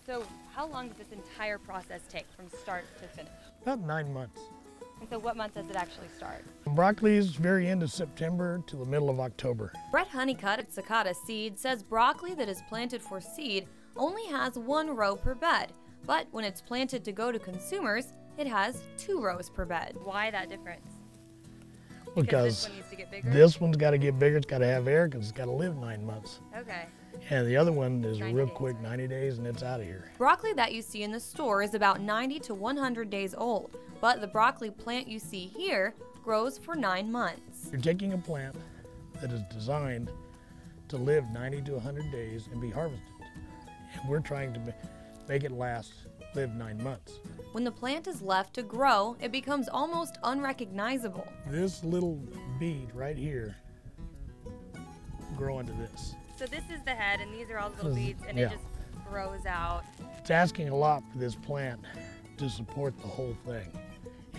So how long does this entire process take from start to finish? About 9 months. And so what month does it actually start? Broccoli is very end of September to the middle of October. Brett Honeycutt at Cicada Seed says broccoli that is planted for seed only has 1 row per bed, but when it's planted to go to consumers, it has 2 rows per bed. Why that difference? Because this one needs to get bigger? This one's got to get bigger, it's got to have air because it's got to live 9 months. Okay. And the other one is 90 real days, quick, right? 90 days, and it's out of here. Broccoli that you see in the store is about 90 to 100 days old, but the broccoli plant you see here grows for 9 months. You're taking a plant that is designed to live 90 to 100 days and be harvested. And we're trying to make it live 9 months. When the plant is left to grow, it becomes almost unrecognizable. This little bead right here grow into this. So this is the head, and these are all the little beads, and yeah. it just grows out. It's asking a lot for this plant to support the whole thing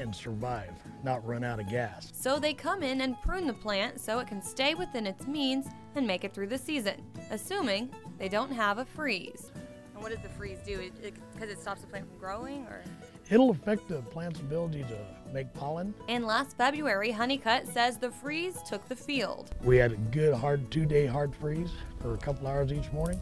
and survive, not run out of gas. So they come in and prune the plant so it can stay within its means and make it through the season, assuming they don't have a freeze. And what does the freeze do? Because it stops the plant from growing, or? It'll affect the plant's ability to make pollen. And last February, Honeycutt says the freeze took the field. We had a good hard 2-day hard freeze for a couple hours each morning.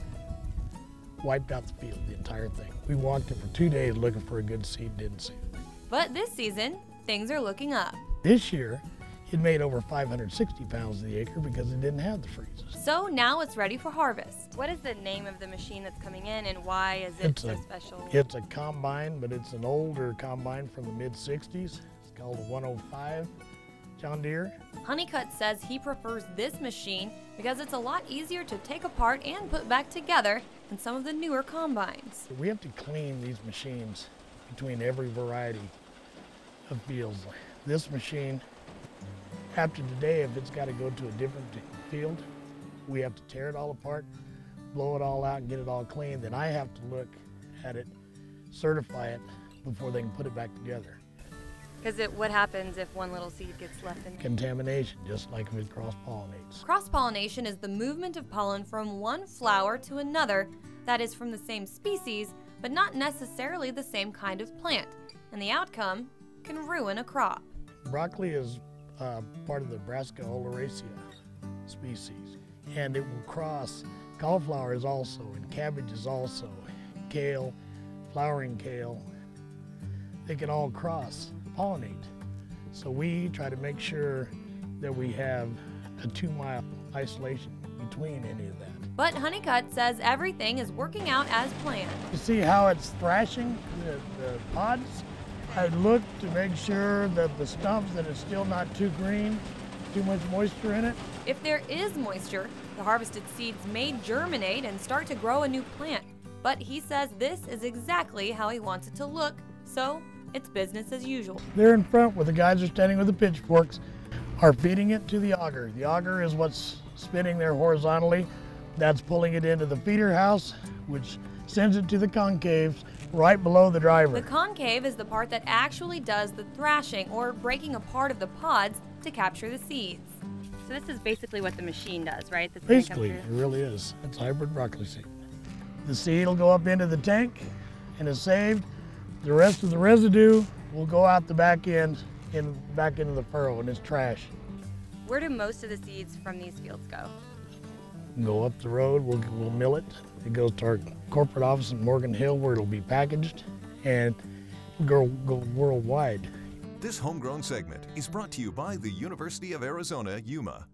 Wiped out the field, the entire thing. We walked it for 2 days looking for a good seed, didn't see it. But this season, things are looking up. This year, it made over 560 pounds to the acre because it didn't have the freezes. So now it's ready for harvest. What is the name of the machine that's coming in, and why is it so special? It's a combine, but it's an older combine from the mid-60s. It's called a 105 John Deere. Honeycutt says he prefers this machine because it's a lot easier to take apart and put back together than some of the newer combines. We have to clean these machines between every variety of fields. This machine, after today, if it's got to go to a different field, we have to tear it all apart, blow it all out, and get it all clean. Then I have to look at it, certify it, before they can put it back together. Because what happens if one little seed gets left in there? Contamination, just like if it cross-pollinates. Cross-pollination is the movement of pollen from one flower to another that is from the same species, but not necessarily the same kind of plant, and the outcome can ruin a crop. Broccoli is part of the Brassica oleracea species, and it will cross. Cauliflower is also, and cabbage is also, kale, flowering kale. They can all cross-pollinate. So we try to make sure that we have a 2-mile isolation between any of that. But Honeycutt says everything is working out as planned. You see how it's thrashing the pods? I look to make sure that the stumps, that it's still not too green, too much moisture in it. If there is moisture, the harvested seeds may germinate and start to grow a new plant. But he says this is exactly how he wants it to look, so it's business as usual. There in front, where the guys are standing with the pitchforks, are feeding it to the auger. The auger is what's spinning there horizontally. That's pulling it into the feeder house, which sends it to the concaves right below the driver. The concave is the part that actually does the thrashing or breaking apart of the pods to capture the seeds. So this is basically what the machine does, right? That's Basically, it really is. It's hybrid broccoli seed. The seed will go up into the tank and is saved. The rest of the residue will go out the back end and back into the furrow, and it's trash. Where do most of the seeds from these fields go? Go up the road, we'll mill it. It goes to our corporate office in Morgan Hill, where it'll be packaged and go worldwide. This Homegrown segment is brought to you by the University of Arizona, Yuma.